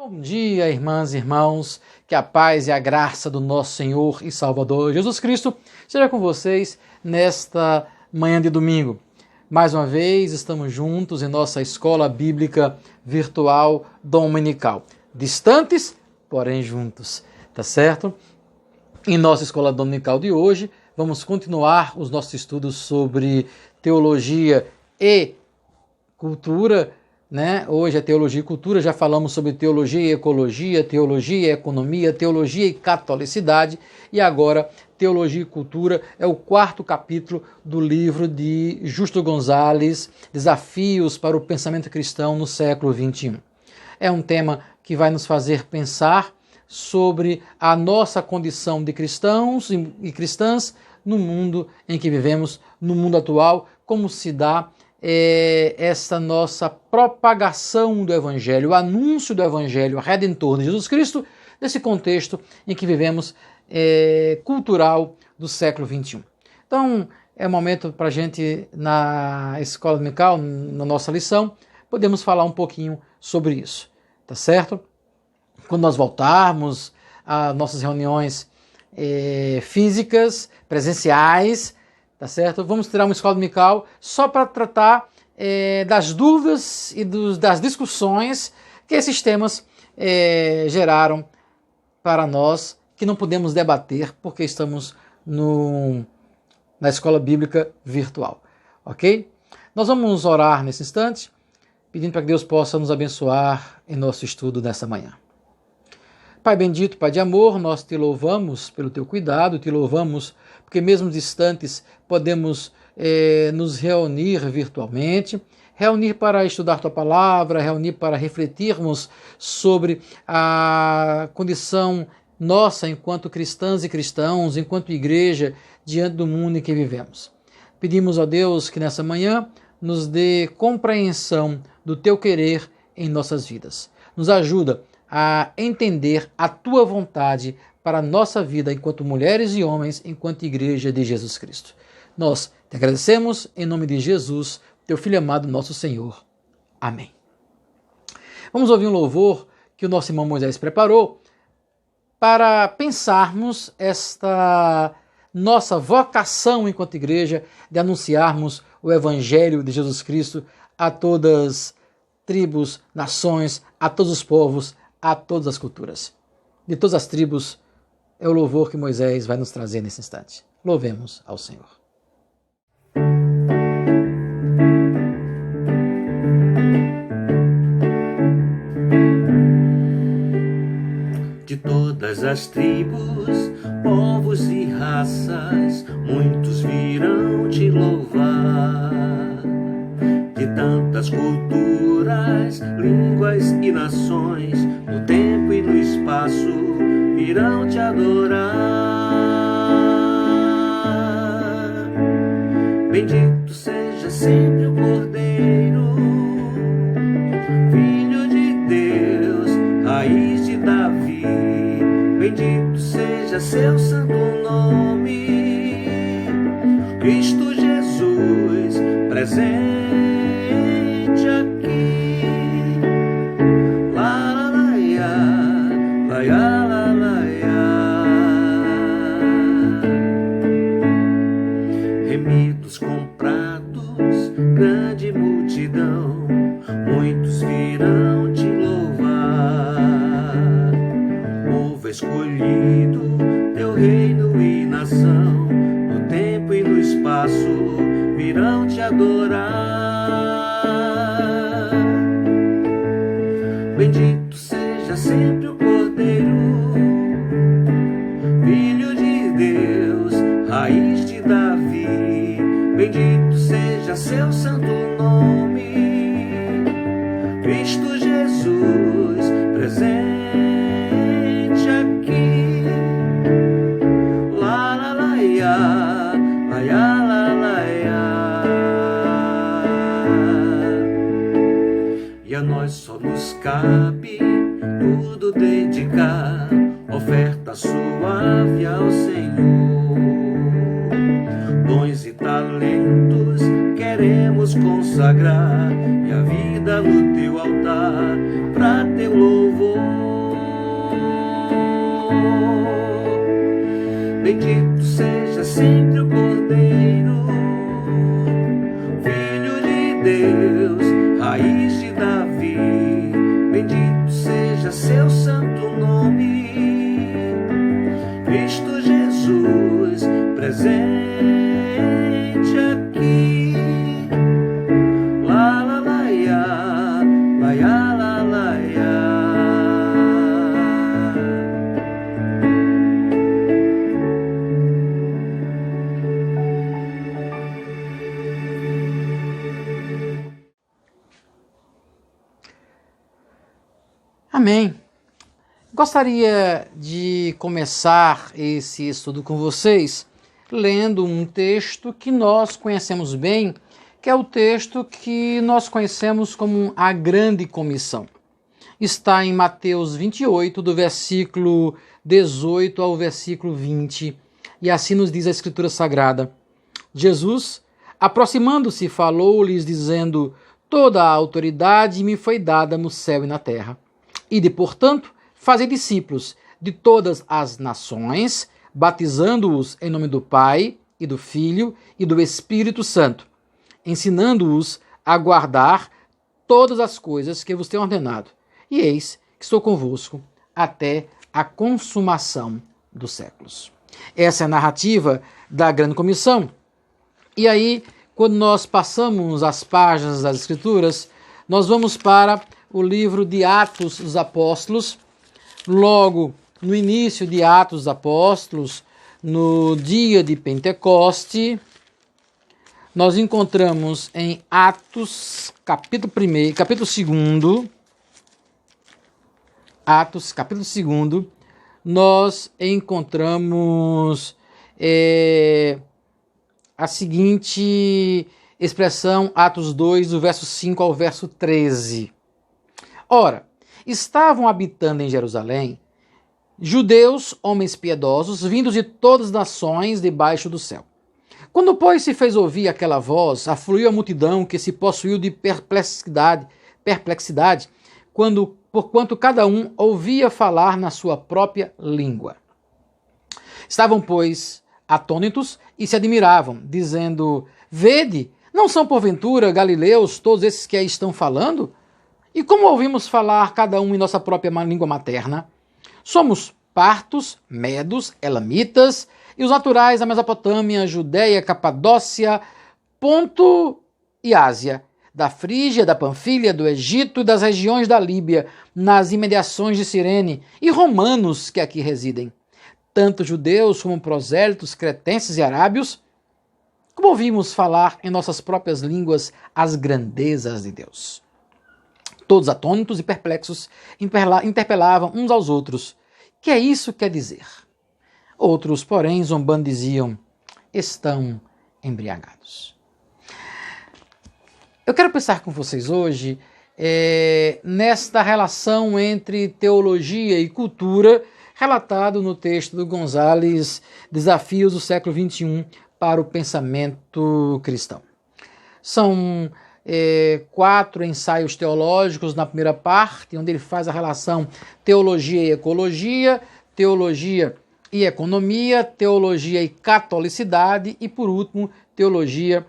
Bom dia, irmãs e irmãos, que a paz e a graça do nosso Senhor e Salvador Jesus Cristo seja com vocês nesta manhã de domingo. Mais uma vez estamos juntos em nossa escola bíblica virtual dominical. Distantes, porém juntos, tá certo? Em nossa escola dominical de hoje, vamos continuar os nossos estudos sobre teologia e cultura, né? Hoje é teologia e cultura, já falamos sobre teologia e ecologia, teologia e economia, teologia e catolicidade, e agora teologia e cultura é o quarto capítulo do livro de Justo Gonzalez, Desafios para o Pensamento Cristão no século XXI. É um tema que vai nos fazer pensar sobre a nossa condição de cristãos e cristãs no mundo em que vivemos, no mundo atual, como se dá essa nossa propagação do Evangelho, o anúncio do Evangelho redentor de Jesus Cristo, nesse contexto em que vivemos cultural do século XXI. Então, é um momento para a gente, na escola dominical, na nossa lição, podemos falar um pouquinho sobre isso, tá certo? Quando nós voltarmos às nossas reuniões físicas, presenciais, tá certo? Vamos tirar uma escola dominical só para tratar das dúvidas e das discussões que esses temas geraram para nós, que não podemos debater porque estamos na escola bíblica virtual, ok? Nós vamos orar nesse instante, pedindo para que Deus possa nos abençoar em nosso estudo dessa manhã. Pai bendito, Pai de amor, nós te louvamos pelo teu cuidado, te louvamos porque mesmo distantes podemos nos reunir virtualmente, reunir para estudar tua palavra, reunir para refletirmos sobre a condição nossa enquanto cristãs e cristãos, enquanto igreja, diante do mundo em que vivemos. Pedimos a Deus que nessa manhã nos dê compreensão do teu querer em nossas vidas. Nos ajuda a entender a tua vontade para a nossa vida enquanto mulheres e homens, enquanto igreja de Jesus Cristo. Nós te agradecemos em nome de Jesus, teu Filho amado, nosso Senhor. Amém. Vamos ouvir um louvor que o nosso irmão Moisés preparou para pensarmos esta nossa vocação enquanto igreja de anunciarmos o Evangelho de Jesus Cristo a todas as tribos, nações, a todos os povos, a todas as culturas. De todas as tribos, é o louvor que Moisés vai nos trazer nesse instante. Louvemos ao Senhor. De todas as tribos, povos e raças, muitos virão te louvar. De tantas culturas, línguas e nações, no tempo e no espaço, virão te adorar. Bendito seja sempre o Cordeiro, Filho de Deus, raiz de Davi. Bendito seja seu santo nome, Cristo Jesus, presente aqui. La la la ya, la la ya. Remidos comprados, grande multidão, muitos virão te louvar. Povo escolhido, teu reino e nação, no tempo e no espaço, virão te adorar. Bendito seja sempre o Cordeiro, Filho de Deus, raiz de Davi. Bendito seja seu santo nome, Cristo Jesus, presente aqui. La la la ya, la ya la la ya. E a nós só nos cabe tudo dedicar, oferta suave ao Senhor. Dons e talentos queremos consagrar, e a vida no teu altar, pra teu louvor. seja seu santo nome. Cristo Jesus presente aqui. La la la ya, la ya la la ya. Amém. Gostaria de começar esse estudo com vocês lendo um texto que nós conhecemos bem, que é o texto que nós conhecemos como a Grande Comissão. Está em Mateus 28, do versículo 18 ao versículo 20, e assim nos diz a Escritura Sagrada. Jesus, aproximando-se, falou-lhes, dizendo: toda a autoridade me foi dada no céu e na terra. Ide, portanto, fazei discípulos de todas as nações, batizando-os em nome do Pai, e do Filho, e do Espírito Santo, ensinando-os a guardar todas as coisas que vos tenho ordenado. E eis que estou convosco até a consumação dos séculos. Essa é a narrativa da Grande Comissão. E aí, quando nós passamos as páginas das Escrituras, nós vamos para o livro de Atos dos Apóstolos. Logo no início de Atos dos Apóstolos, no dia de Pentecoste, nós encontramos em Atos, capítulo 2, Atos, capítulo 2, nós encontramos a seguinte expressão, Atos 2, do verso 5 ao verso 13. Ora, estavam habitando em Jerusalém judeus, homens piedosos, vindos de todas as nações debaixo do céu. Quando, pois, se fez ouvir aquela voz, afluiu a multidão que se possuiu de perplexidade, porquanto cada um ouvia falar na sua própria língua. Estavam, pois, atônitos e se admiravam, dizendo: vede, não são porventura galileus todos esses que aí estão falando? E como ouvimos falar cada um em nossa própria língua materna? Somos partos, medos, elamitas e os naturais da Mesopotâmia, Judéia, Capadócia, Ponto e Ásia, da Frígia, da Panfilha, do Egito e das regiões da Líbia, nas imediações de Cirene, e romanos que aqui residem, tanto judeus como prosélitos, cretenses e arábios. Como ouvimos falar em nossas próprias línguas as grandezas de Deus? Todos atônitos e perplexos interpelavam uns aos outros: que é isso que quer dizer? Outros, porém, zombando, diziam: estão embriagados. Eu quero pensar com vocês hoje nesta relação entre teologia e cultura, relatado no texto do Gonzalez, Desafios do século XXI para o pensamento cristão. São 4 ensaios teológicos na primeira parte, onde ele faz a relação teologia e ecologia, teologia e economia, teologia e catolicidade e, por último, teologia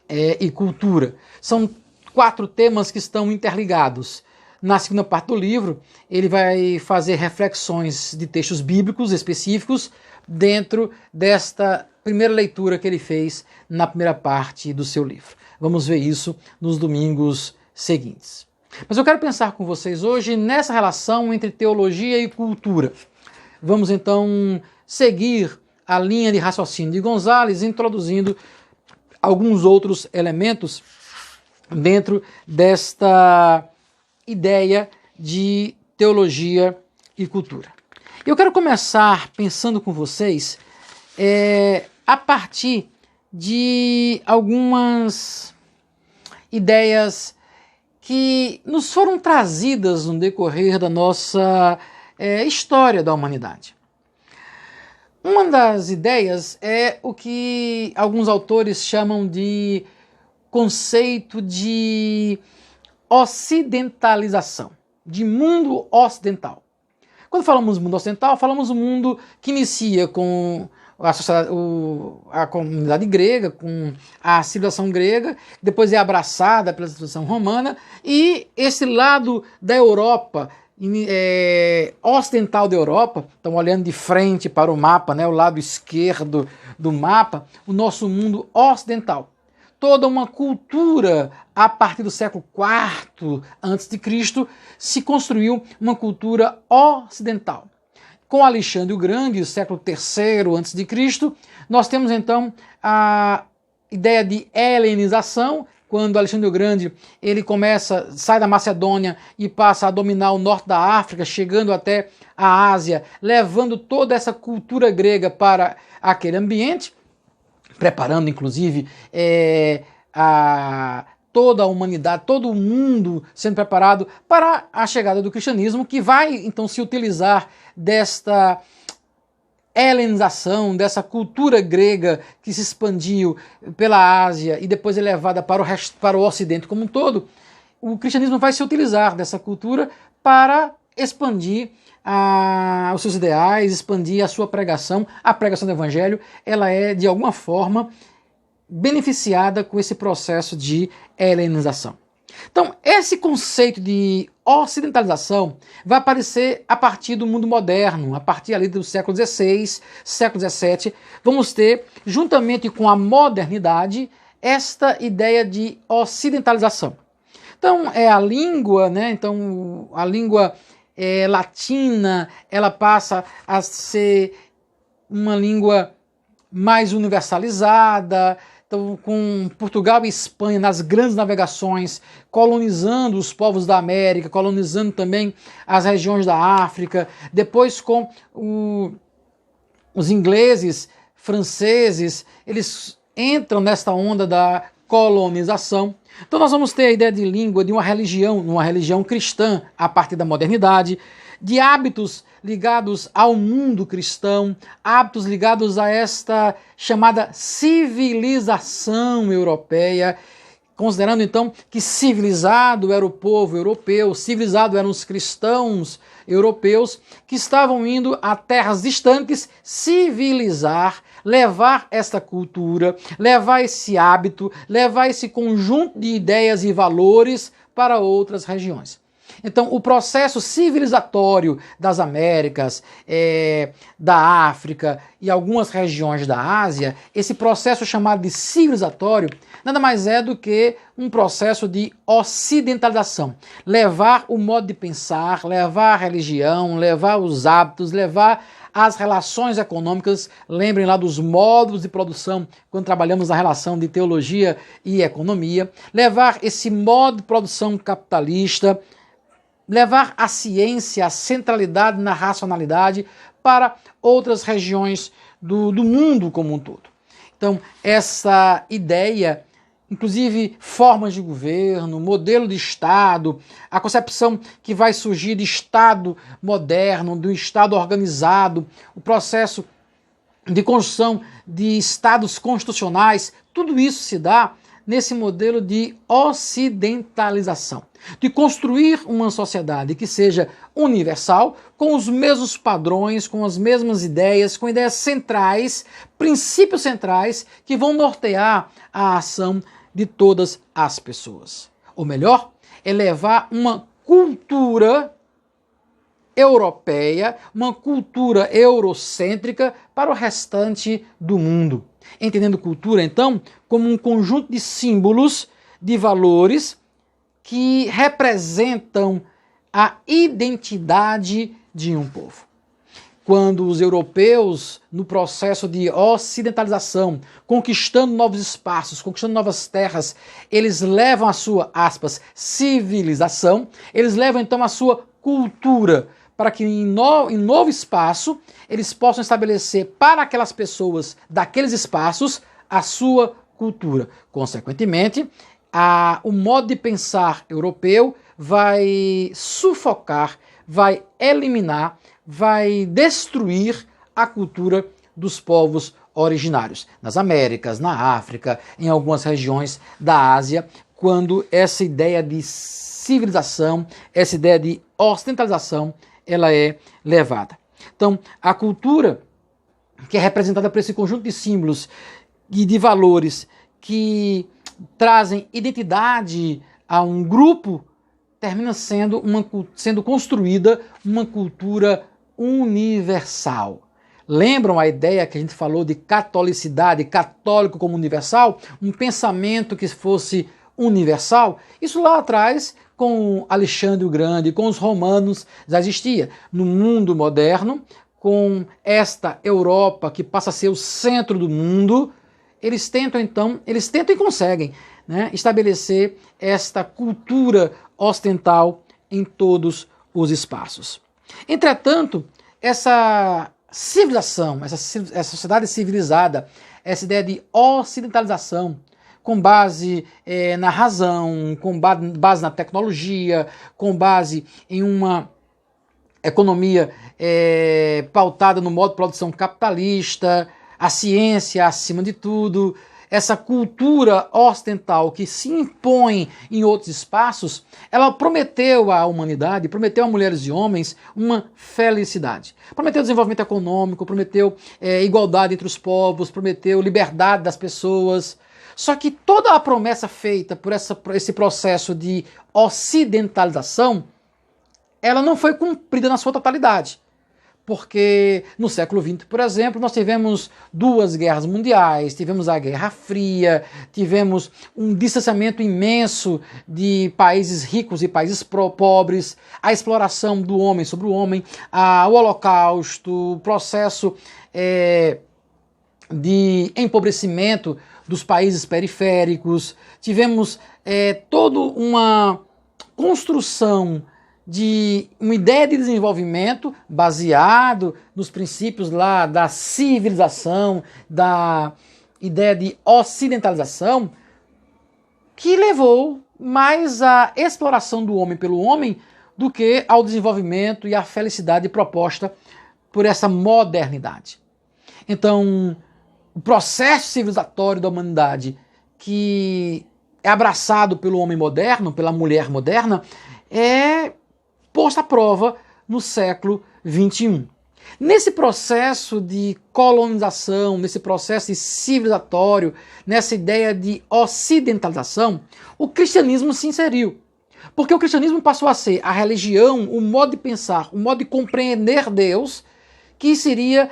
e cultura. São 4 temas que estão interligados. Na segunda parte do livro, ele vai fazer reflexões de textos bíblicos específicos dentro desta primeira leitura que ele fez na primeira parte do seu livro. Vamos ver isso nos domingos seguintes. Mas eu quero pensar com vocês hoje nessa relação entre teologia e cultura. Vamos então seguir a linha de raciocínio de Gonzalez, introduzindo alguns outros elementos dentro desta ideia de teologia e cultura. Eu quero começar pensando com vocês a partir de algumas ideias que nos foram trazidas no decorrer da nossa história da humanidade. Uma das ideias é o que alguns autores chamam de conceito de ocidentalização, de mundo ocidental. Quando falamos mundo ocidental, falamos do mundo que inicia com a comunidade grega, com a civilização grega, depois é abraçada pela civilização romana, e esse lado da Europa ocidental da Europa, estamos olhando de frente para o mapa, né, o lado esquerdo do mapa, o nosso mundo ocidental. Toda uma cultura, a partir do século IV a.C., se construiu uma cultura ocidental. Com Alexandre o Grande, século III a.C., nós temos então a ideia de helenização, quando Alexandre o Grande ele sai da Macedônia e passa a dominar o norte da África, chegando até a Ásia, levando toda essa cultura grega para aquele ambiente, preparando inclusive toda a humanidade, todo o mundo sendo preparado para a chegada do cristianismo, que vai então se utilizar desta helenização, dessa cultura grega que se expandiu pela Ásia e depois é levada para o Ocidente como um todo. O cristianismo vai se utilizar dessa cultura para expandir os seus ideais, expandir a sua pregação. A pregação do Evangelho, ela é de alguma forma beneficiada com esse processo de helenização. Então, esse conceito de ocidentalização vai aparecer a partir do mundo moderno, a partir ali do século XVI, século XVII. Vamos ter, juntamente com a modernidade, esta ideia de ocidentalização. Então, a língua, né? Então, a língua latina, ela passa a ser uma língua mais universalizada. Então, com Portugal e Espanha nas grandes navegações, colonizando os povos da América, colonizando também as regiões da África, depois com os ingleses, franceses, eles entram nesta onda da colonização. Então nós vamos ter a ideia de língua de uma religião cristã a partir da modernidade, de hábitos ligados ao mundo cristão, hábitos ligados a esta chamada civilização europeia, considerando então que civilizado era o povo europeu, civilizado eram os cristãos europeus que estavam indo a terras distantes civilizar, levar esta cultura, levar esse hábito, levar esse conjunto de ideias e valores para outras regiões. Então, o processo civilizatório das Américas, da África e algumas regiões da Ásia, esse processo chamado de civilizatório, nada mais é do que um processo de ocidentalização. Levar o modo de pensar, levar a religião, levar os hábitos, levar as relações econômicas. Lembrem lá dos modos de produção, quando trabalhamos na relação de teologia e economia. Levar esse modo de produção capitalista, levar a ciência, a centralidade na racionalidade para outras regiões do mundo como um todo. Então, essa ideia, inclusive formas de governo, modelo de Estado, a concepção que vai surgir de Estado moderno, do Estado organizado, o processo de construção de Estados constitucionais, tudo isso se dá nesse modelo de ocidentalização, de construir uma sociedade que seja universal, com os mesmos padrões, com as mesmas ideias, com ideias centrais, princípios centrais que vão nortear a ação de todas as pessoas. Ou melhor, é levar uma cultura europeia, uma cultura eurocêntrica para o restante do mundo. Entendendo cultura, então, como um conjunto de símbolos, de valores que representam a identidade de um povo. Quando os europeus, no processo de ocidentalização, conquistando novos espaços, conquistando novas terras, eles levam a sua, aspas, civilização, eles levam então a sua cultura, para que em novo espaço eles possam estabelecer para aquelas pessoas daqueles espaços a sua cultura. Consequentemente, o modo de pensar europeu vai sufocar, vai eliminar, vai destruir a cultura dos povos originários. Nas Américas, na África, em algumas regiões da Ásia, quando essa ideia de civilização, essa ideia de ocidentalização, ela é levada. Então, a cultura, que é representada por esse conjunto de símbolos e de valores que trazem identidade a um grupo termina sendo construída uma cultura universal. Lembram a ideia que a gente falou de catolicidade, católico como universal? Um pensamento que fosse universal? Isso lá atrás, com Alexandre o Grande, com os romanos, já existia. No mundo moderno, com esta Europa que passa a ser o centro do mundo, eles tentam e conseguem, né, estabelecer esta cultura ocidental em todos os espaços. Entretanto, essa civilização, essa sociedade civilizada, essa ideia de ocidentalização, com base na razão, com base na tecnologia, com base em uma economia pautada no modo de produção capitalista, a ciência acima de tudo, essa cultura ocidental que se impõe em outros espaços, ela prometeu à humanidade, prometeu a mulheres e homens uma felicidade. Prometeu desenvolvimento econômico, prometeu igualdade entre os povos, prometeu liberdade das pessoas. Só que toda a promessa feita por esse processo de ocidentalização, ela não foi cumprida na sua totalidade. Porque no século XX, por exemplo, nós tivemos 2 guerras mundiais, tivemos a Guerra Fria, tivemos um distanciamento imenso de países ricos e países pobres, a exploração do homem sobre o homem, o Holocausto, o processo de empobrecimento dos países periféricos, tivemos toda uma construção de uma ideia de desenvolvimento baseado nos princípios lá da civilização, da ideia de ocidentalização, que levou mais à exploração do homem pelo homem do que ao desenvolvimento e à felicidade proposta por essa modernidade. Então, o processo civilizatório da humanidade que é abraçado pelo homem moderno, pela mulher moderna, é posto à prova no século XXI. Nesse processo de colonização, nesse processo de civilizatório, nessa ideia de ocidentalização, o cristianismo se inseriu. Porque o cristianismo passou a ser a religião, o modo de pensar, o modo de compreender Deus, que seria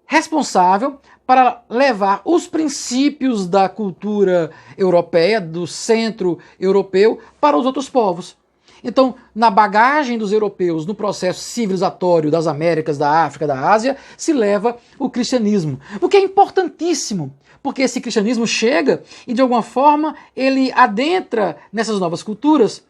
responsável para levar os princípios da cultura europeia, do centro europeu, para os outros povos. Então, na bagagem dos europeus, no processo civilizatório das Américas, da África, da Ásia, se leva o cristianismo. O que é importantíssimo, porque esse cristianismo chega e, de alguma forma, ele adentra nessas novas culturas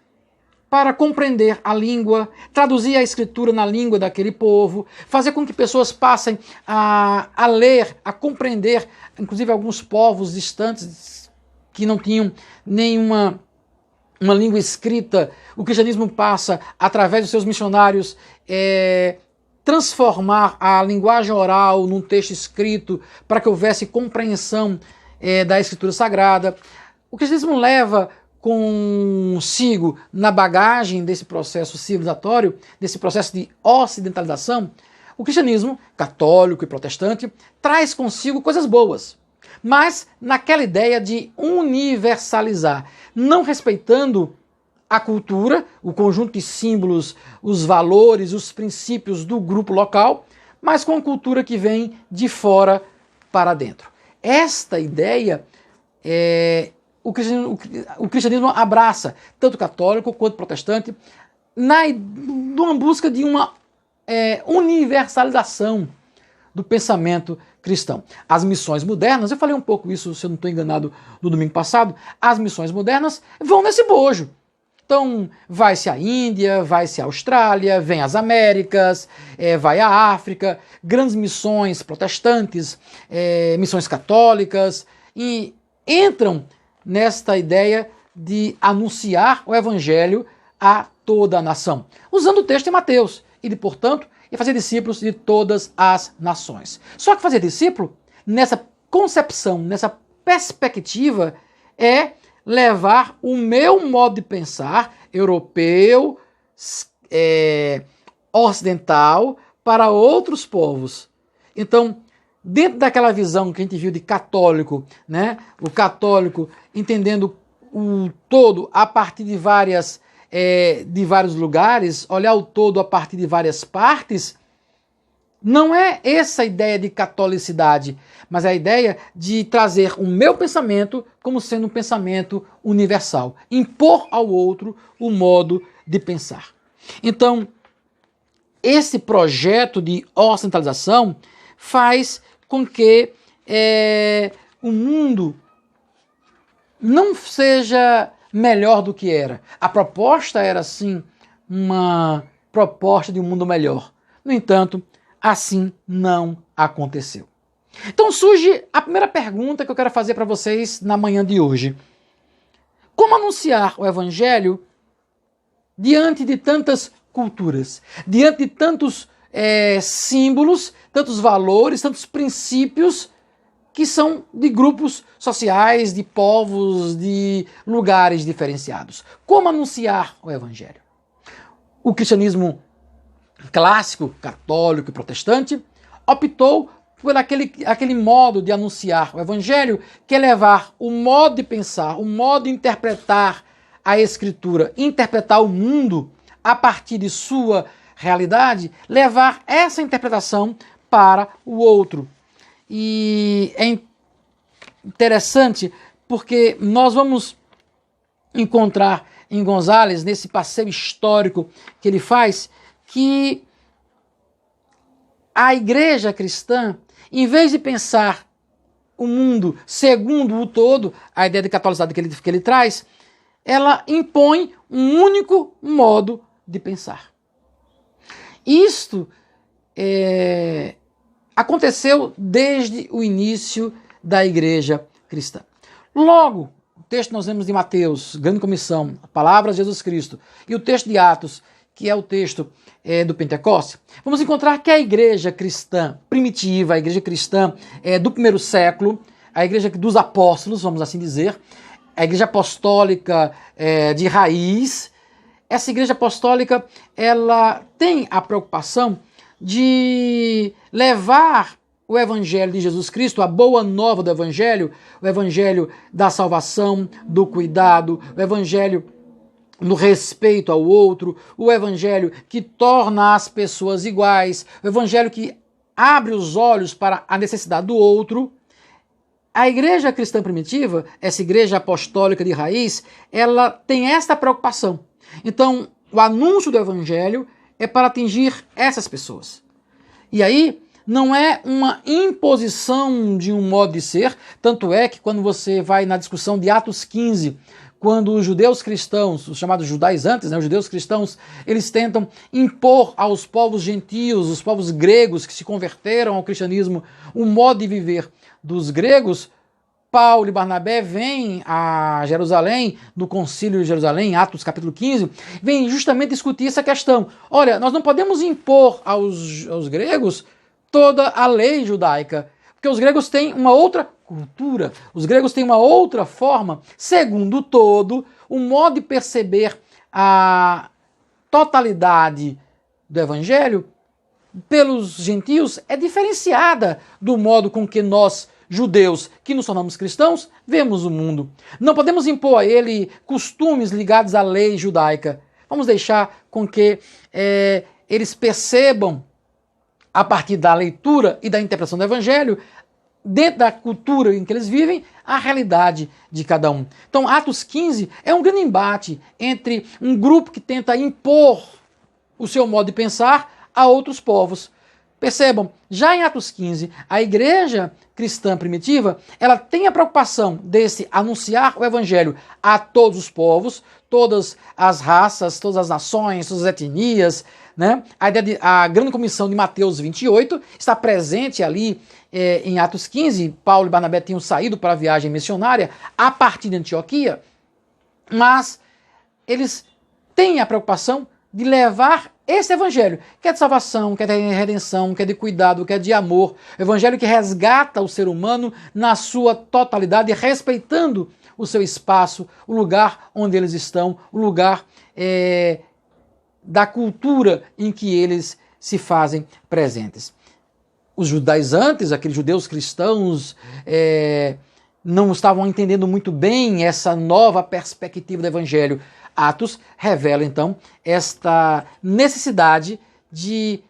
para compreender a língua, traduzir a escritura na língua daquele povo, fazer com que pessoas passem a ler, a compreender, inclusive alguns povos distantes que não tinham nenhuma uma língua escrita. O cristianismo passa, através dos seus missionários, transformar a linguagem oral num texto escrito para que houvesse compreensão da escritura sagrada. O cristianismo leva consigo, na bagagem desse processo civilizatório, desse processo de ocidentalização, o cristianismo católico e protestante traz consigo coisas boas, mas naquela ideia de universalizar, não respeitando a cultura, o conjunto de símbolos, os valores, os princípios do grupo local, mas com a cultura que vem de fora para dentro. Esta ideia o cristianismo abraça, tanto católico quanto protestante, numa busca de uma universalização do pensamento cristão. As missões modernas, eu falei um pouco isso, se eu não estou enganado, no domingo passado, as missões modernas vão nesse bojo. Então, vai-se à Índia, vai-se à Austrália, vem às Américas, vai à África, grandes missões protestantes, missões católicas, e entram nesta ideia de anunciar o evangelho a toda a nação, usando o texto de Mateus, e, portanto, fazer discípulos de todas as nações. Só que fazer discípulo, nessa concepção, nessa perspectiva, é levar o meu modo de pensar europeu, ocidental, para outros povos. Então, dentro daquela visão que a gente viu de católico, né, o católico entendendo o todo a partir de várias de vários lugares, olhar o todo a partir de várias partes, não é essa a ideia de catolicidade, mas é a ideia de trazer o meu pensamento como sendo um pensamento universal, impor ao outro o modo de pensar. Então, esse projeto de ocidentalização faz com que o mundo não seja melhor do que era. A proposta era, sim, uma proposta de um mundo melhor. No entanto, assim não aconteceu. Então surge a primeira pergunta que eu quero fazer para vocês na manhã de hoje. Como anunciar o Evangelho diante de tantas culturas, diante de tantos símbolos, tantos valores, tantos princípios que são de grupos sociais, de povos, de lugares diferenciados? Como anunciar o Evangelho? O cristianismo clássico, católico e protestante, optou por aquele modo de anunciar o Evangelho, que é levar o modo de pensar, o modo de interpretar a Escritura, interpretar o mundo a partir de sua realidade, levar essa interpretação para o outro. E é interessante porque nós vamos encontrar em González, nesse passeio histórico que ele faz, que a igreja cristã, em vez de pensar o mundo segundo o todo, a ideia de catolicidade que ele traz, ela impõe um único modo de pensar. Isto aconteceu desde o início da igreja cristã. Logo, o texto que nós vemos de Mateus, Grande Comissão, Palavras de Jesus Cristo, e o texto de Atos, que é o texto do Pentecostes, vamos encontrar que a igreja cristã primitiva, a igreja cristã do primeiro século, a igreja dos apóstolos, vamos assim dizer, a igreja apostólica de raiz, essa igreja apostólica, ela tem a preocupação de levar o Evangelho de Jesus Cristo, a boa nova do Evangelho, o Evangelho da salvação, do cuidado, o Evangelho no respeito ao outro, o Evangelho que torna as pessoas iguais, o Evangelho que abre os olhos para a necessidade do outro. A igreja cristã primitiva, essa igreja apostólica de raiz, ela tem esta preocupação. Então, o anúncio do Evangelho é para atingir essas pessoas. E aí, não é uma imposição de um modo de ser, tanto é que quando você vai na discussão de Atos 15, quando os judeus cristãos, os chamados judaizantes, os judeus cristãos, eles tentam impor aos povos gentios, os povos gregos que se converteram ao cristianismo, um modo de viver dos gregos, Paulo e Barnabé vêm a Jerusalém, no concílio de Jerusalém, Atos capítulo 15, vêm justamente discutir essa questão. Olha, nós não podemos impor aos gregos toda a lei judaica, porque os gregos têm uma outra cultura, os gregos têm uma outra forma, segundo todo, o modo de perceber a totalidade do evangelho pelos gentios é diferenciada do modo com que nós, judeus, que nos tornamos cristãos, vemos o mundo. Não podemos impor a ele costumes ligados à lei judaica. Vamos deixar com que eles percebam, a partir da leitura e da interpretação do evangelho, dentro da cultura em que eles vivem, a realidade de cada um. Então, Atos 15 é um grande embate entre um grupo que tenta impor o seu modo de pensar a outros povos. Percebam, já em Atos 15, a igreja cristã primitiva, ela tem a preocupação desse anunciar o evangelho a todos os povos, todas as raças, todas as nações, todas as etnias, né? A grande comissão de Mateus 28 está presente ali em Atos 15. Paulo e Barnabé tinham saído para a viagem missionária a partir de Antioquia, mas eles têm a preocupação de levar esse evangelho, que é de salvação, que é de redenção, que é de cuidado, que é de amor, evangelho que resgata o ser humano na sua totalidade, respeitando o seu espaço, o lugar onde eles estão, o lugar da cultura em que eles se fazem presentes. Os judaizantes, aqueles judeus cristãos, não estavam entendendo muito bem essa nova perspectiva do evangelho. Atos revela, então, esta necessidade de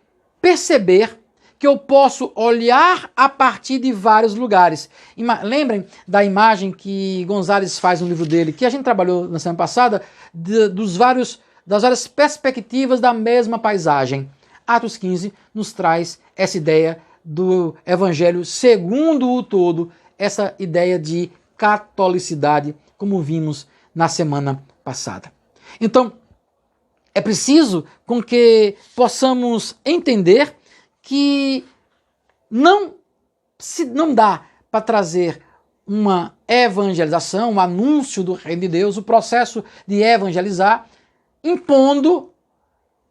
perceber que eu posso olhar a partir de vários lugares. Lembrem da imagem que Gonzalez faz no livro dele, que a gente trabalhou na semana passada, das várias perspectivas da mesma paisagem. Atos 15 nos traz essa ideia do evangelho segundo o todo, essa ideia de catolicidade, como vimos na semana passada. Então, é preciso com que possamos entender que não dá para trazer uma evangelização, um anúncio do reino de Deus, o processo de evangelizar, impondo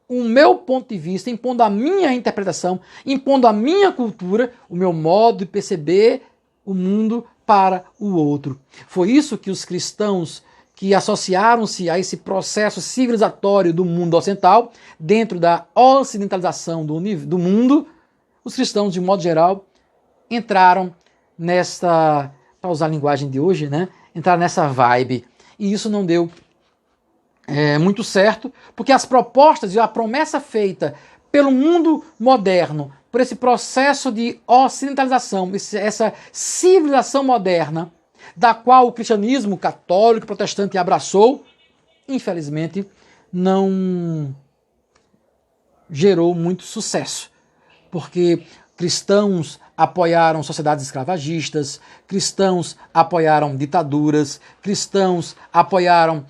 o meu ponto de vista, impondo a minha interpretação, impondo a minha cultura, o meu modo de perceber o mundo para o outro. Foi isso que os cristãos que associaram-se a esse processo civilizatório do mundo ocidental, dentro da ocidentalização do mundo, os cristãos, de modo geral, entraram nesta, para usar a linguagem de hoje, né? Entraram nessa vibe. E isso não deu muito certo, porque as propostas e a promessa feita pelo mundo moderno, por esse processo de ocidentalização, essa civilização moderna, da qual o cristianismo católico protestante abraçou, infelizmente não gerou muito sucesso, porque cristãos apoiaram sociedades escravagistas, cristãos apoiaram ditaduras, cristãos apoiaram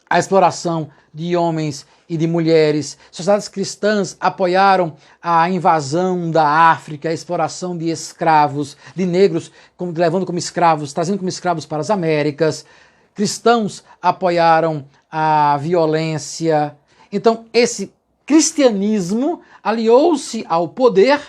a exploração de homens e de mulheres. Sociedades cristãs apoiaram a invasão da África, a exploração de escravos, de negros, levando como escravos, trazendo como escravos para as Américas. Cristãos apoiaram a violência. Então, esse cristianismo aliou-se ao poder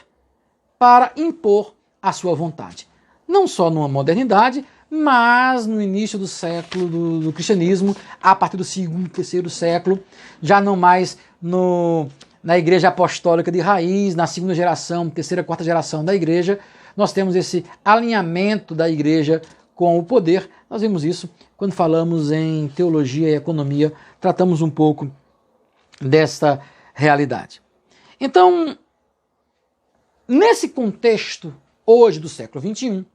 para impor a sua vontade. Não só numa modernidade, mas no início do século do cristianismo, a partir do segundo, terceiro século, já não mais na igreja apostólica de raiz, na segunda geração, terceira, quarta geração da igreja, nós temos esse alinhamento da igreja com o poder. Nós vimos isso quando falamos em teologia e economia, tratamos um pouco desta realidade. Então, nesse contexto, hoje do século XXI,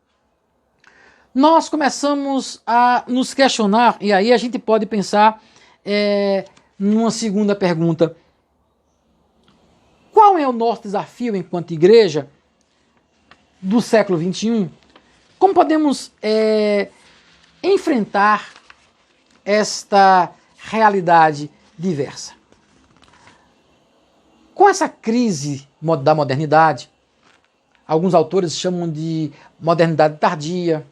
nós começamos a nos questionar, e aí a gente pode pensar numa segunda pergunta. Qual é o nosso desafio enquanto igreja do século XXI? Como podemos enfrentar esta realidade diversa? Com essa crise da modernidade, alguns autores chamam de modernidade tardia,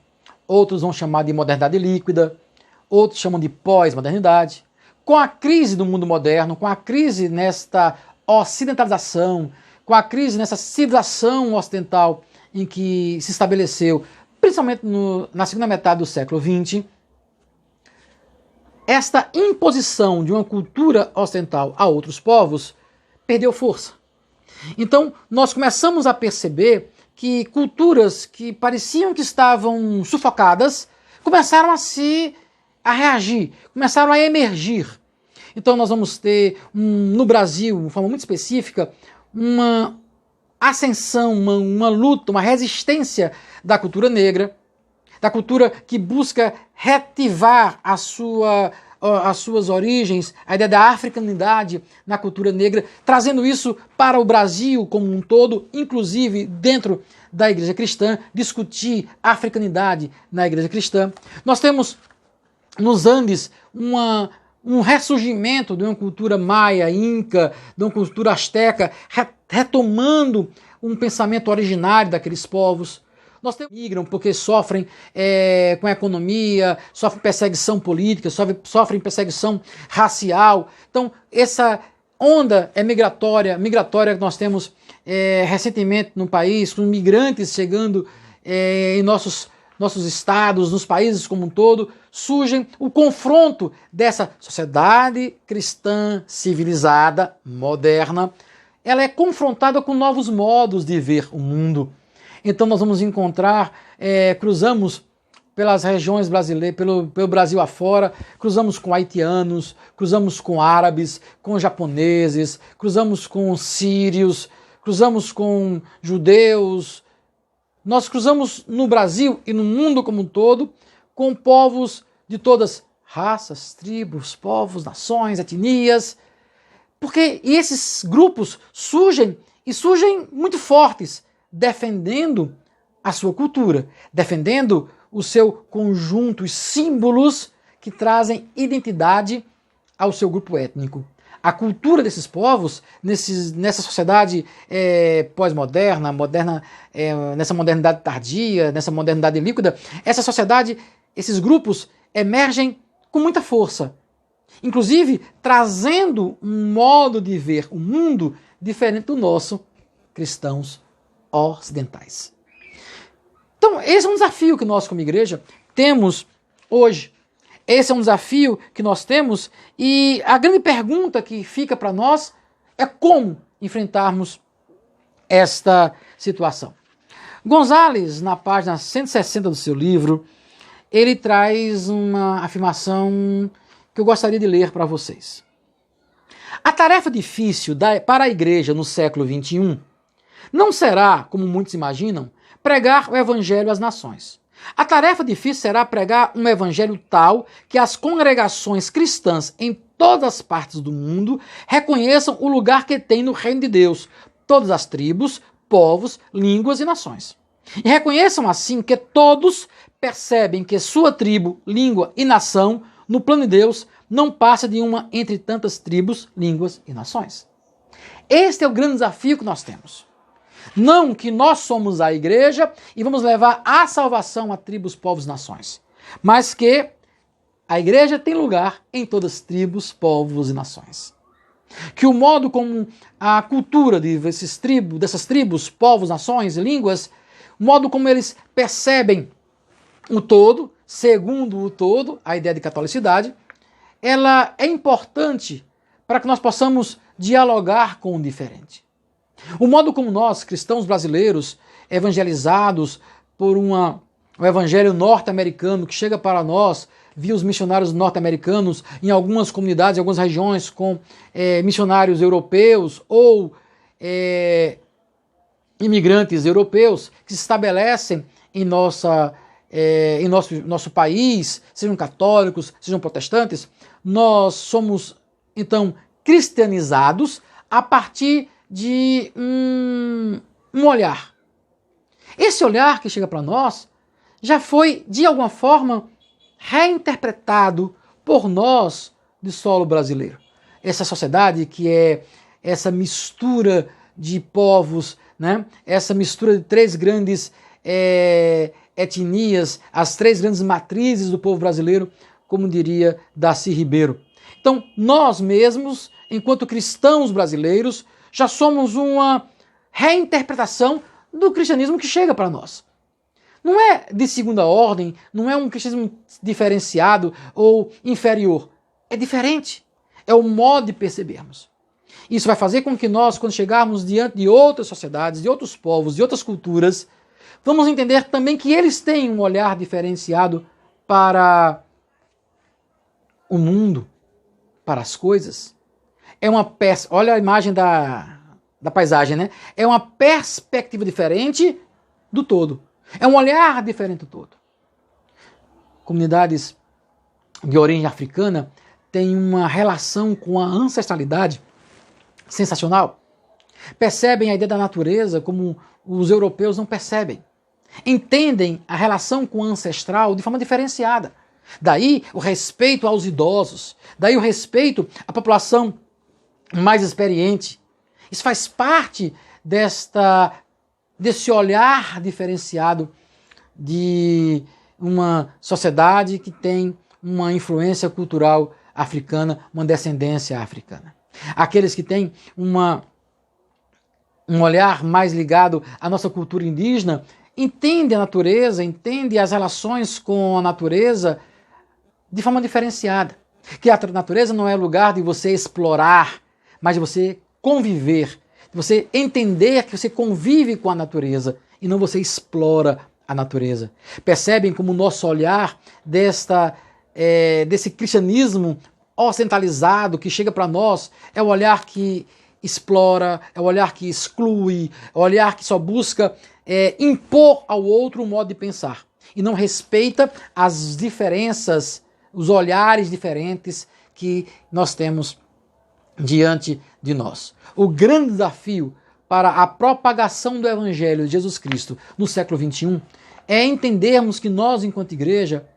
outros vão chamar de modernidade líquida, outros chamam de pós-modernidade. Com a crise do mundo moderno, com a crise nesta ocidentalização, com a crise nessa civilização ocidental em que se estabeleceu, principalmente na segunda metade do século XX, esta imposição de uma cultura ocidental a outros povos perdeu força. Então, nós começamos a perceber que culturas que pareciam que estavam sufocadas começaram a reagir, começaram a emergir. Então nós vamos ter, no Brasil, de forma muito específica, uma ascensão, uma luta, uma resistência da cultura negra, da cultura que busca retivar as suas origens, a ideia da africanidade na cultura negra, trazendo isso para o Brasil como um todo, inclusive dentro da igreja cristã, discutir a africanidade na igreja cristã. Nós temos nos Andes um ressurgimento de uma cultura maia, inca, de uma cultura asteca, retomando um pensamento originário daqueles povos. Nós migram porque sofrem com a economia, sofrem perseguição política, sofrem perseguição racial. Então, essa onda migratória que nós temos recentemente no país, com migrantes chegando em nossos estados, nos países como um todo, surge o confronto dessa sociedade cristã, civilizada, moderna. Ela é confrontada com novos modos de ver o mundo. Então nós vamos encontrar, cruzamos pelas regiões brasileiras, pelo Brasil afora, cruzamos com haitianos, cruzamos com árabes, com japoneses, cruzamos com sírios, cruzamos com judeus. Nós cruzamos no Brasil e no mundo como um todo com povos de todas raças, tribos, povos, nações, etnias, porque esses grupos surgem muito fortes, defendendo a sua cultura, defendendo o seu conjunto, os símbolos que trazem identidade ao seu grupo étnico. A cultura desses povos, nessa sociedade pós-moderna, nessa modernidade tardia, nessa modernidade líquida, essa sociedade, esses grupos emergem com muita força, inclusive trazendo um modo de ver o mundo diferente do nosso, cristãos ocidentais. Então, esse é um desafio que nós, como igreja, temos hoje. Esse é um desafio que nós temos e a grande pergunta que fica para nós é como enfrentarmos esta situação. Gonzalez, na página 160 do seu livro, ele traz uma afirmação que eu gostaria de ler para vocês. A tarefa difícil para a igreja no século XXI não será, como muitos imaginam, pregar o evangelho às nações. A tarefa difícil será pregar um evangelho tal que as congregações cristãs em todas as partes do mundo reconheçam o lugar que tem no reino de Deus, todas as tribos, povos, línguas e nações. E reconheçam assim que todos percebem que sua tribo, língua e nação, no plano de Deus, não passa de uma entre tantas tribos, línguas e nações. Este é o grande desafio que nós temos. Não que nós somos a igreja e vamos levar a salvação a tribos, povos e nações, mas que a igreja tem lugar em todas as tribos, povos e nações. Que o modo como a cultura dessas tribos, povos, nações e línguas, o modo como eles percebem o todo, segundo o todo, a ideia de catolicidade, ela é importante para que nós possamos dialogar com o diferente. O modo como nós, cristãos brasileiros, evangelizados por o evangelho norte-americano que chega para nós via os missionários norte-americanos em algumas comunidades, em algumas regiões com missionários europeus ou imigrantes europeus que se estabelecem em nosso país, sejam católicos, sejam protestantes, nós somos, então, cristianizados a partir de um olhar. Esse olhar que chega para nós já foi, de alguma forma, reinterpretado por nós de solo brasileiro. Essa sociedade que é essa mistura de povos, né? Essa mistura de três grandes etnias, as três grandes matrizes do povo brasileiro, como diria Darcy Ribeiro. Então, nós mesmos, enquanto cristãos brasileiros, já somos uma reinterpretação do cristianismo que chega para nós. Não é de segunda ordem, não é um cristianismo diferenciado ou inferior. É diferente. É o modo de percebermos. Isso vai fazer com que nós, quando chegarmos diante de outras sociedades, de outros povos, de outras culturas, vamos entender também que eles têm um olhar diferenciado para o mundo, para as coisas. É uma olha a imagem da paisagem, né? É uma perspectiva diferente do todo. É um olhar diferente do todo. Comunidades de origem africana têm uma relação com a ancestralidade sensacional. Percebem a ideia da natureza como os europeus não percebem. Entendem a relação com o ancestral de forma diferenciada. Daí o respeito aos idosos, daí o respeito à população mais experiente. Isso faz parte desse olhar diferenciado de uma sociedade que tem uma influência cultural africana, uma descendência africana. Aqueles que têm um olhar mais ligado à nossa cultura indígena entendem a natureza, entendem as relações com a natureza de forma diferenciada. Que a natureza não é lugar de você explorar, mas de você conviver, de você entender que você convive com a natureza e não você explora a a natureza. Percebem como o nosso olhar desse cristianismo ocidentalizado que chega para nós é o olhar que explora, é o olhar que exclui, é o olhar que só busca impor ao outro um modo de pensar e não respeita as diferenças, os olhares diferentes que nós temos diante de nós. O grande desafio para a propagação do Evangelho de Jesus Cristo no século XXI é entendermos que nós, enquanto igreja,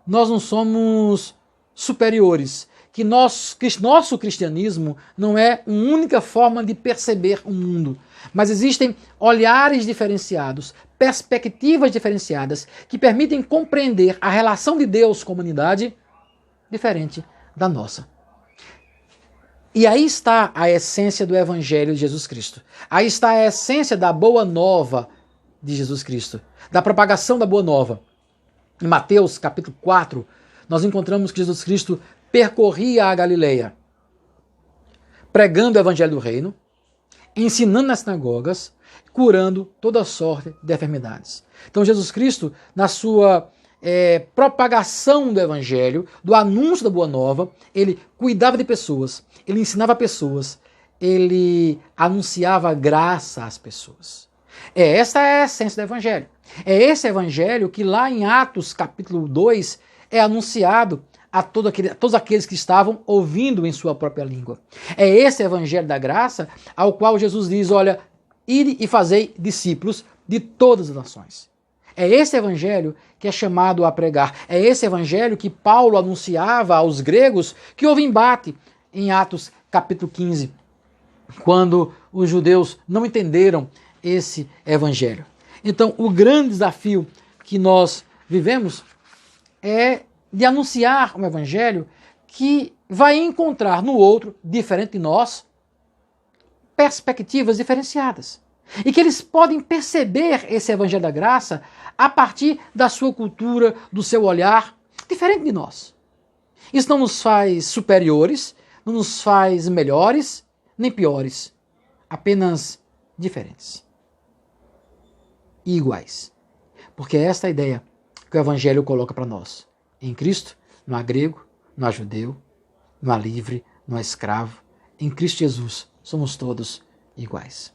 nós não somos superiores, que nosso cristianismo não é uma única forma de perceber o mundo, mas existem olhares diferenciados, perspectivas diferenciadas que permitem compreender a relação de Deus com a humanidade diferente da nossa. E aí está a essência do Evangelho de Jesus Cristo. Aí está a essência da boa nova de Jesus Cristo, da propagação da boa nova. Em Mateus capítulo 4, nós encontramos que Jesus Cristo percorria a Galileia, pregando o Evangelho do Reino, ensinando nas sinagogas, curando toda sorte de enfermidades. Então Jesus Cristo, na sua propagação do Evangelho, do anúncio da Boa Nova, ele cuidava de pessoas, ele ensinava pessoas, ele anunciava graça às pessoas. Esta é a essência do Evangelho. É esse Evangelho que lá em Atos capítulo 2 é anunciado a todos aqueles que estavam ouvindo em sua própria língua. É esse Evangelho da graça ao qual Jesus diz, olha, ide e fazei discípulos de todas as nações. É esse Evangelho que é chamado a pregar. É esse Evangelho que Paulo anunciava aos gregos, que houve embate em Atos capítulo 15, quando os judeus não entenderam esse Evangelho. Então, o grande desafio que nós vivemos é de anunciar um Evangelho que vai encontrar no outro, diferente de nós, perspectivas diferenciadas. E que eles podem perceber esse Evangelho da graça a partir da sua cultura, do seu olhar, diferente de nós. Isso não nos faz superiores, não nos faz melhores, nem piores, apenas diferentes. E iguais. Porque é esta a ideia que o Evangelho coloca para nós. Em Cristo, não há grego, não há judeu, não há livre, não há escravo. Em Cristo Jesus, somos todos iguais.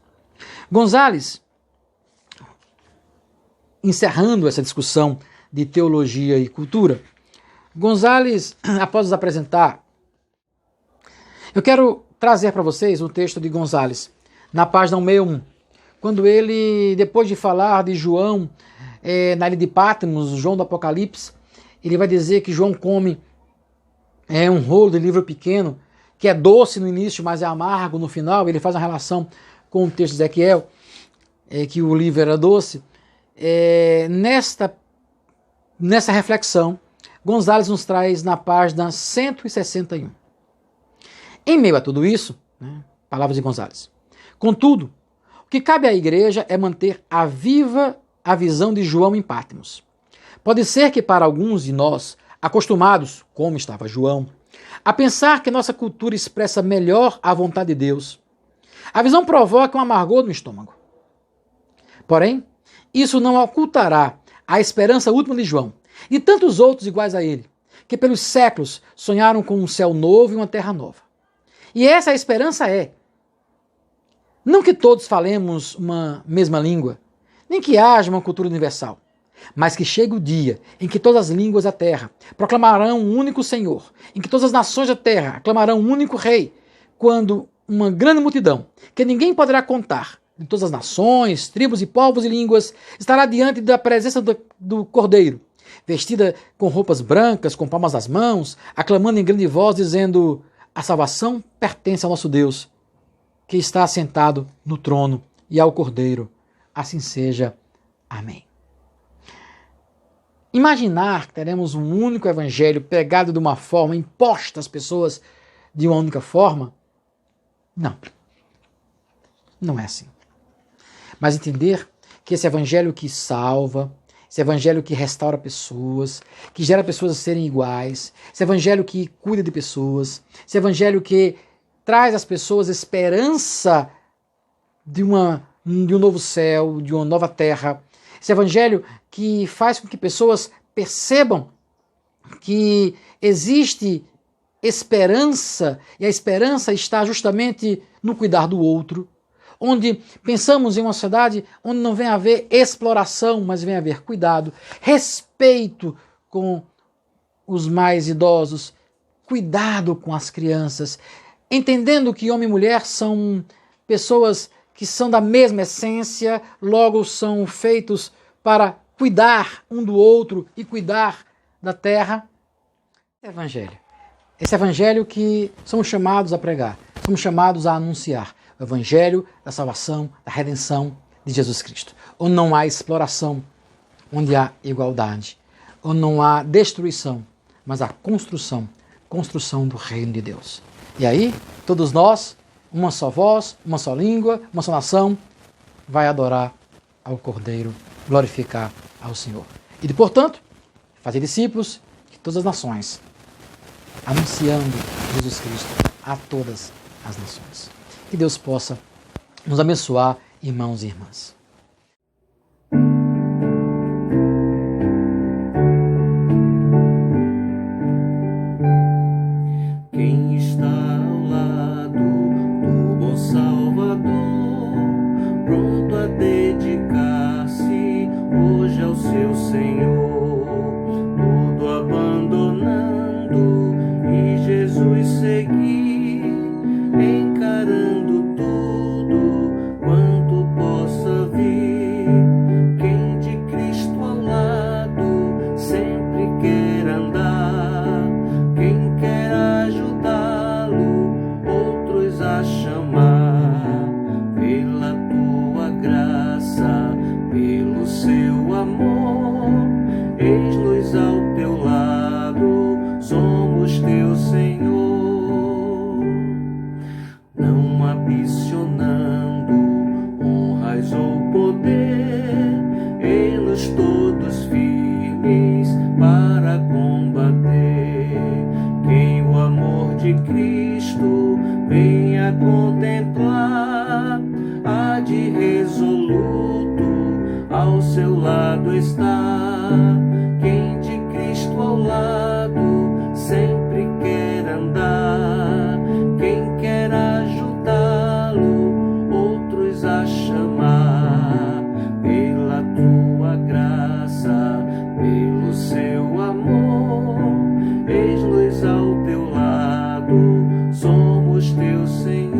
Gonzales, encerrando essa discussão de teologia e cultura, Gonzales, após nos apresentar, eu quero trazer para vocês um texto de Gonzales, na página 161, quando ele, depois de falar de João, na ilha de Patmos, João do Apocalipse, ele vai dizer que João come um rolo de livro pequeno, que é doce no início, mas é amargo no final. Ele faz uma relação com o texto de Ezequiel, que o livro era doce. Nessa reflexão, Gonzales nos traz na página 161. Em meio a tudo isso, palavras de Gonzales, contudo, o que cabe à igreja é manter viva a visão de João em Patmos. Pode ser que para alguns de nós, acostumados, como estava João, a pensar que nossa cultura expressa melhor a vontade de Deus, a visão provoca um amargor no estômago. Porém, isso não ocultará a esperança última de João e tantos outros iguais a ele, que pelos séculos sonharam com um céu novo e uma terra nova. E essa esperança não que todos falemos uma mesma língua, nem que haja uma cultura universal, mas que chegue o dia em que todas as línguas da terra proclamarão um único Senhor, em que todas as nações da terra aclamarão um único Rei, quando uma grande multidão, que ninguém poderá contar, de todas as nações, tribos e povos e línguas, estará diante da presença do Cordeiro, vestida com roupas brancas, com palmas nas mãos, aclamando em grande voz, dizendo: a salvação pertence ao nosso Deus, que está assentado no trono, e ao Cordeiro. Assim seja. Amém. Imaginar que teremos um único evangelho pregado de uma forma, imposta às pessoas de uma única forma, não é assim. Mas entender que esse evangelho que salva, esse evangelho que restaura pessoas, que gera pessoas a serem iguais, esse evangelho que cuida de pessoas, esse evangelho que traz às pessoas esperança de um novo céu, de uma nova terra, Esse evangelho que faz com que pessoas percebam que existe esperança, e a esperança está justamente no cuidar do outro, onde pensamos em uma sociedade onde não vem haver exploração, mas vem haver cuidado, respeito com os mais idosos, cuidado com as crianças, entendendo que homem e mulher são pessoas que são da mesma essência, logo são feitos para cuidar um do outro e cuidar da terra. Esse evangelho que somos chamados a pregar, somos chamados a anunciar, o evangelho da salvação, da redenção de Jesus Cristo, onde não há exploração, onde há igualdade, onde não há destruição, mas há construção do reino de Deus. E aí, todos nós, uma só voz, uma só língua, uma só nação, vai adorar ao Cordeiro, glorificar ao Senhor. E, portanto, fazer discípulos de todas as nações, anunciando Jesus Cristo a todas as nações. Que Deus possa nos abençoar, irmãos e irmãs. Quem está ao lado do bom Salvador, pronto a dedicar-se hoje ao seu Senhor, tudo abandonando e Jesus seguir, encarando tudo quanto possa vir. Quem de Cristo ao lado sempre quer andar, quem quer ajudá-lo, outros a chamar, pela tua graça, pelo seu amor, eis-nos ao teu lado, somos teu Senhor. Não ambicionando honras ou poder, ei-nos todos firmes para combater. Quem o amor de Cristo venha contemplar, há de resoluto ao seu lado estar. Quem de Cristo ao lado sempre quer andar, quem quer ajudá-lo, outros a chamar, pela tua graça, pelo seu amor, eis-nos ao teu lado, somos teu Senhor.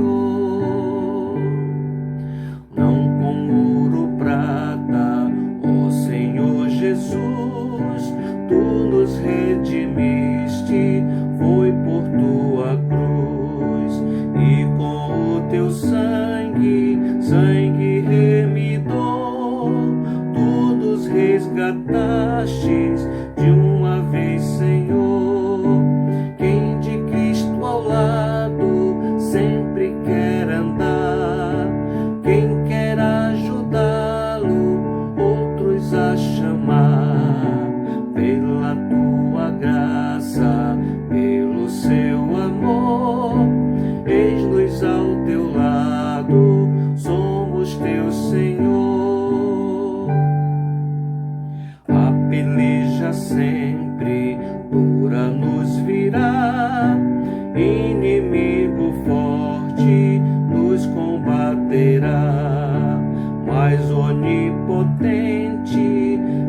Não com ouro ou prata, ó Senhor Jesus, tu nos redimiste, foi por tua cruz, e com o teu sangue, sangue remidor, tu nos resgatastes de uma vez, Senhor. Quem de Cristo ao lado sempre quer andar, quem quer ajudá-lo, outros a chamar, pela tua graça, pelo seu amor, eis-nos ao teu lado, somos teu Senhor. A peleja sempre dura nos virá, inimigo forte nos combaterá, mas onipotente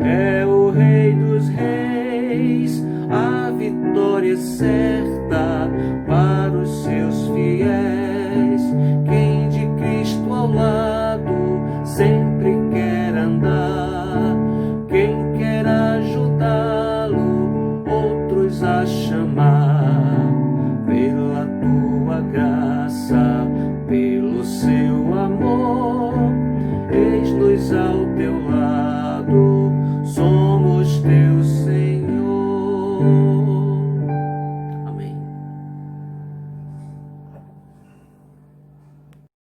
é o Rei dos Reis, a vitória é certa para os seus fiéis. Quem de Cristo ao lado sempre quer andar, quem quer ajudá-lo, outros a chamar, pela tua graça, pelo seu amor, eis-nos ao teu lado, somos teu Senhor. Amém.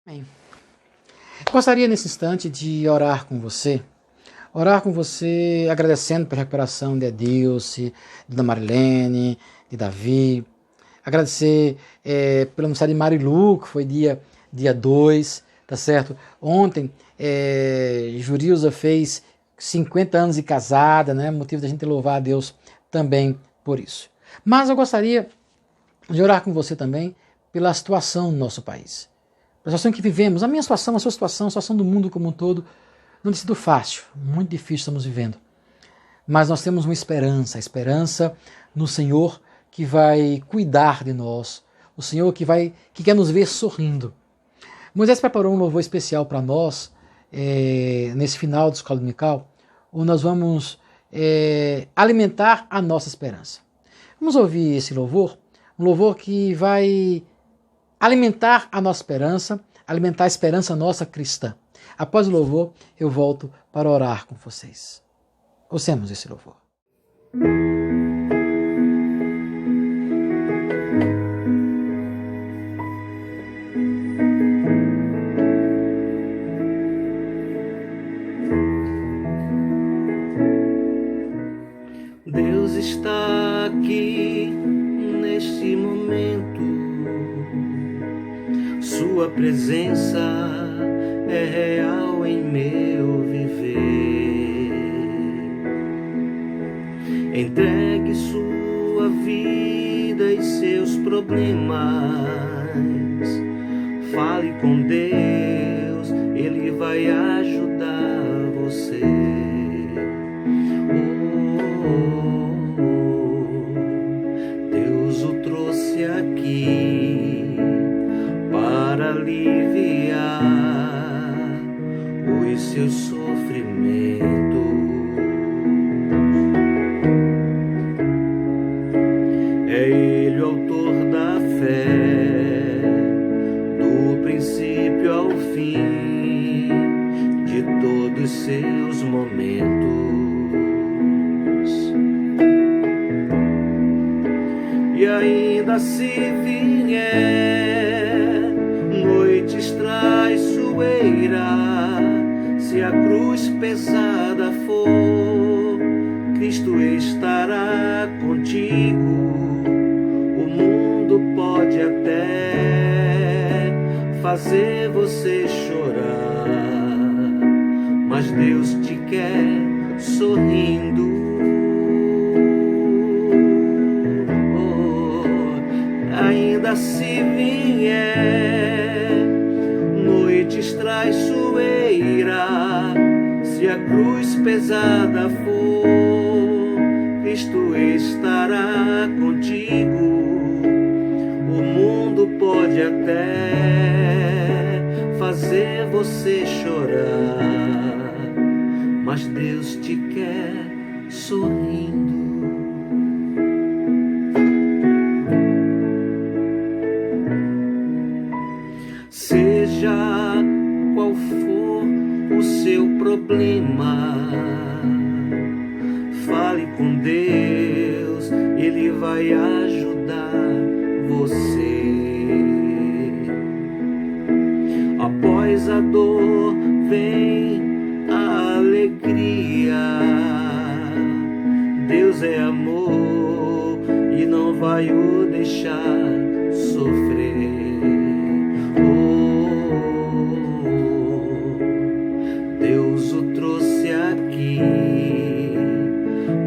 Amém. Gostaria nesse instante de orar com você agradecendo pela recuperação de Edilce, de Dona Marilene, de Davi, agradecer pelo aniversário de Marilu, que foi dia 2, tá certo? Ontem, Jurilza fez 50 anos de casada, né? Motivo da gente louvar a Deus também por isso. Mas eu gostaria de orar com você também pela situação do nosso país. Pela situação que vivemos, a minha situação, a sua situação, a situação do mundo como um todo, não tem sido fácil, muito difícil estamos vivendo. Mas nós temos uma esperança, a esperança no Senhor que vai cuidar de nós, o Senhor que quer nos ver sorrindo. Moisés preparou um louvor especial para nós, nesse final da escola dominical, onde nós vamos alimentar a nossa esperança. Vamos ouvir esse louvor, um louvor que vai alimentar a nossa esperança, alimentar a esperança nossa cristã. Após o louvor, eu volto para orar com vocês. Ouçamos esse louvor. Deus está aqui neste momento, Sua presença é real em meu viver. Entregue sua vida e seus problemas, fale com Deus, Ele vai ajudar você. Deus o trouxe aqui para aliviar os seus sofrimentos. É Ele o autor da fé, do princípio ao fim de todos seus momentos. E ainda se vier noites traiçoeiras, se a cruz pesada for, Cristo estará contigo. O mundo pode até fazer você chorar, mas Deus te quer sorrindo. Ainda se vier noites traiçoeiras, se a cruz pesada for, Cristo estará contigo. O mundo pode até fazer você chorar, mas Deus te quer sorrindo. Seja qual for o seu problema, fale com Deus, Ele vai ajudar você. Após a dor vem a alegria. Deus é amor e não vai o deixar sofrer. Deus o trouxe aqui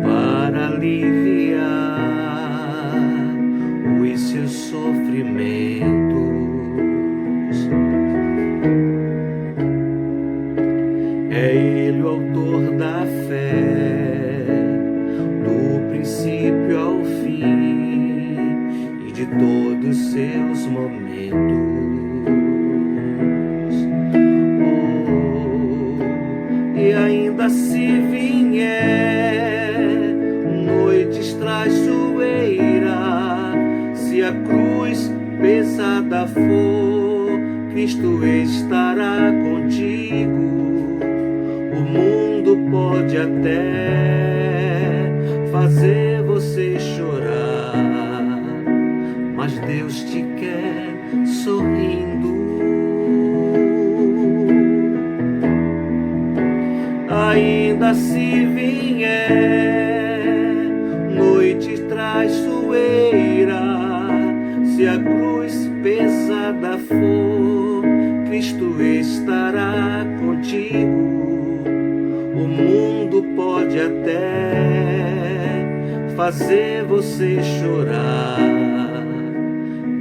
para aliviar os seus sofrimentos. É Ele o autor da fé, do princípio ao fim e de todos os seus momentos. E ainda se vier noites traiçoeiras, se a cruz pesada for, Cristo estará contigo. O mundo pode até fazer você chorar, mas Deus te quer sorrindo. Ainda se vier noites traiçoeiras, se a cruz pesada for, Cristo estará contigo. O mundo pode até fazer você chorar,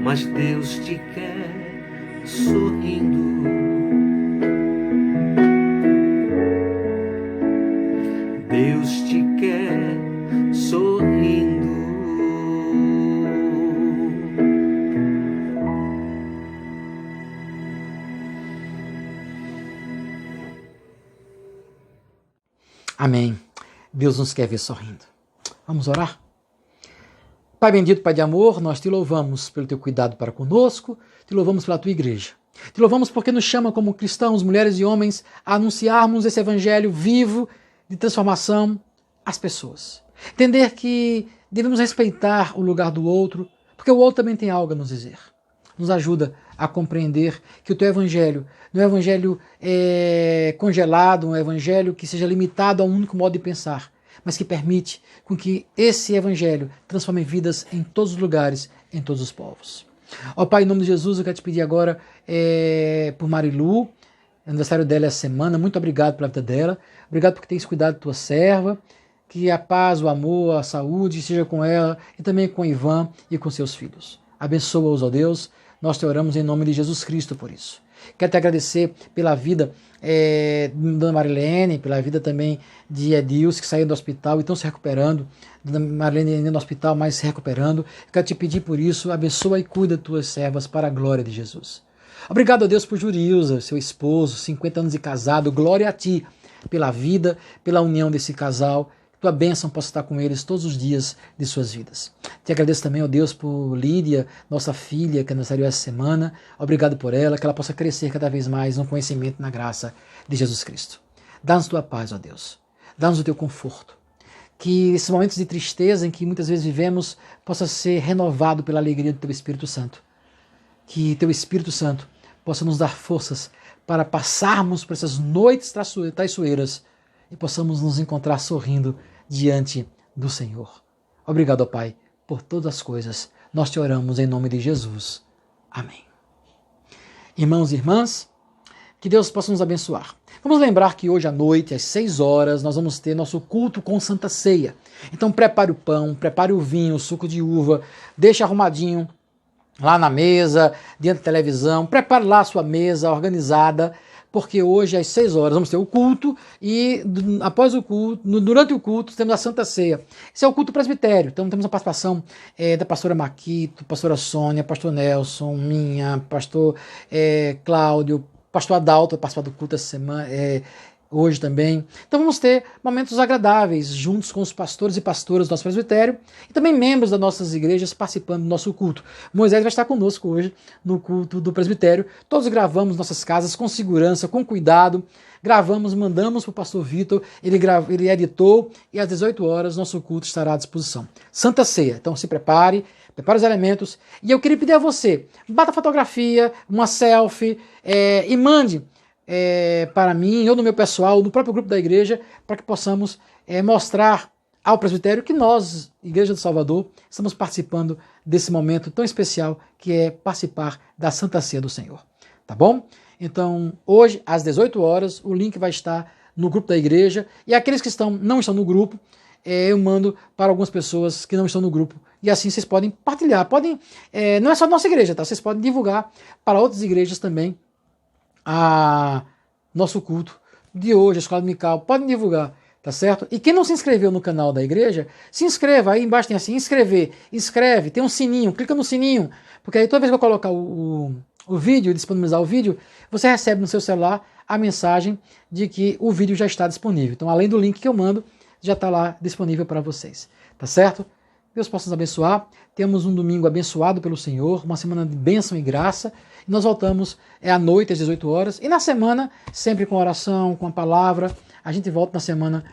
mas Deus te quer sorrindo. Deus te quer sorrindo. Amém. Deus nos quer ver sorrindo. Vamos orar? Pai bendito, Pai de amor, nós te louvamos pelo teu cuidado para conosco, te louvamos pela tua igreja. Te louvamos porque nos chama como cristãos, mulheres e homens, a anunciarmos esse evangelho vivo de transformação às pessoas. Entender que devemos respeitar o lugar do outro, porque o outro também tem algo a nos dizer. Nos ajuda a compreender que o teu evangelho não é um evangelho congelado, um evangelho que seja limitado a um único modo de pensar, mas que permite com que esse evangelho transforme vidas em todos os lugares, em todos os povos. Ó Pai, em nome de Jesus, eu quero te pedir agora por Marilu, aniversário dela essa semana, muito obrigado pela vida dela, obrigado porque tens cuidado da tua serva, que a paz, o amor, a saúde seja com ela e também com Ivan e com seus filhos. Abençoa-os, ó Deus, nós te oramos em nome de Jesus Cristo por isso. Quero te agradecer pela vida de Dona Marilene, pela vida também de Edilson, que saiu do hospital e estão se recuperando. Dona Marilene ainda no hospital, mas se recuperando. Quero te pedir por isso, abençoa e cuida das tuas servas para a glória de Jesus. Obrigado a Deus por Jurilza, seu esposo, 50 anos de casado. Glória a ti pela vida, pela união desse casal. Tua bênção possa estar com eles todos os dias de suas vidas. Te agradeço também, ó Deus, por Lídia, nossa filha, que aniversariou essa semana. Obrigado por ela, que ela possa crescer cada vez mais no conhecimento e na graça de Jesus Cristo. Dá-nos tua paz, ó Deus. Dá-nos o teu conforto. Que esses momentos de tristeza em que muitas vezes vivemos possa ser renovado pela alegria do teu Espírito Santo. Que teu Espírito Santo possa nos dar forças para passarmos por essas noites traiçoeiras e possamos nos encontrar sorrindo diante do Senhor. Obrigado, ó Pai, por todas as coisas. Nós te oramos em nome de Jesus. Amém. Irmãos e irmãs, que Deus possa nos abençoar. Vamos lembrar que hoje à noite, às 6 horas, nós vamos ter nosso culto com Santa Ceia. Então prepare o pão, prepare o vinho, o suco de uva, deixe arrumadinho lá na mesa, diante da televisão, prepare lá a sua mesa organizada, porque hoje às 6 horas vamos ter o culto e após o culto, durante o culto, temos a Santa Ceia. Esse é o culto presbitério, então temos a participação da pastora Maquito, pastora Sônia, pastor Nelson, minha, pastor Cláudio, pastor Adalto vai participar do culto essa semana, hoje também. Então vamos ter momentos agradáveis juntos com os pastores e pastoras do nosso presbitério e também membros das nossas igrejas participando do nosso culto. Moisés vai estar conosco hoje no culto do presbitério. Todos gravamos nossas casas com segurança, com cuidado. Gravamos, mandamos para o pastor Vitor, ele editou e às 18 horas nosso culto estará à disposição. Santa Ceia, então se prepare os elementos. E eu queria pedir a você, bata a fotografia, uma selfie e mande para mim, ou no meu pessoal, no próprio grupo da igreja, para que possamos mostrar ao presbitério que nós, Igreja do Salvador, estamos participando desse momento tão especial que é participar da Santa Ceia do Senhor. Tá bom? Então, hoje, às 18 horas, o link vai estar no grupo da igreja, e aqueles que não estão no grupo, eu mando para algumas pessoas que não estão no grupo, e assim vocês podem partilhar, não é só da nossa igreja, tá? Vocês podem divulgar para outras igrejas também, nosso culto de hoje, a Escola Dominical, podem divulgar, tá certo? E quem não se inscreveu no canal da igreja, se inscreva, aí embaixo tem assim, inscreve, tem um sininho, clica no sininho, porque aí toda vez que eu colocar o vídeo, disponibilizar o vídeo, você recebe no seu celular a mensagem de que o vídeo já está disponível. Então, além do link que eu mando, já está lá disponível para vocês, tá certo? Deus possa nos abençoar. Temos um domingo abençoado pelo Senhor, uma semana de bênção e graça. E nós voltamos à noite, às 18 horas. E na semana, sempre com oração, com a palavra, a gente volta na semana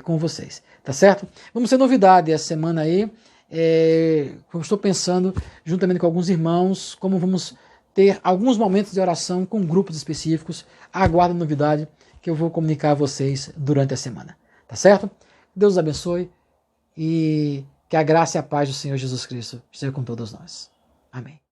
com vocês. Tá certo? Vamos ter novidade essa semana aí. Eu estou pensando, juntamente com alguns irmãos, como vamos ter alguns momentos de oração com grupos específicos. Aguardo a novidade que eu vou comunicar a vocês durante a semana. Tá certo? Deus os abençoe. E que a graça e a paz do Senhor Jesus Cristo estejam com todos nós. Amém.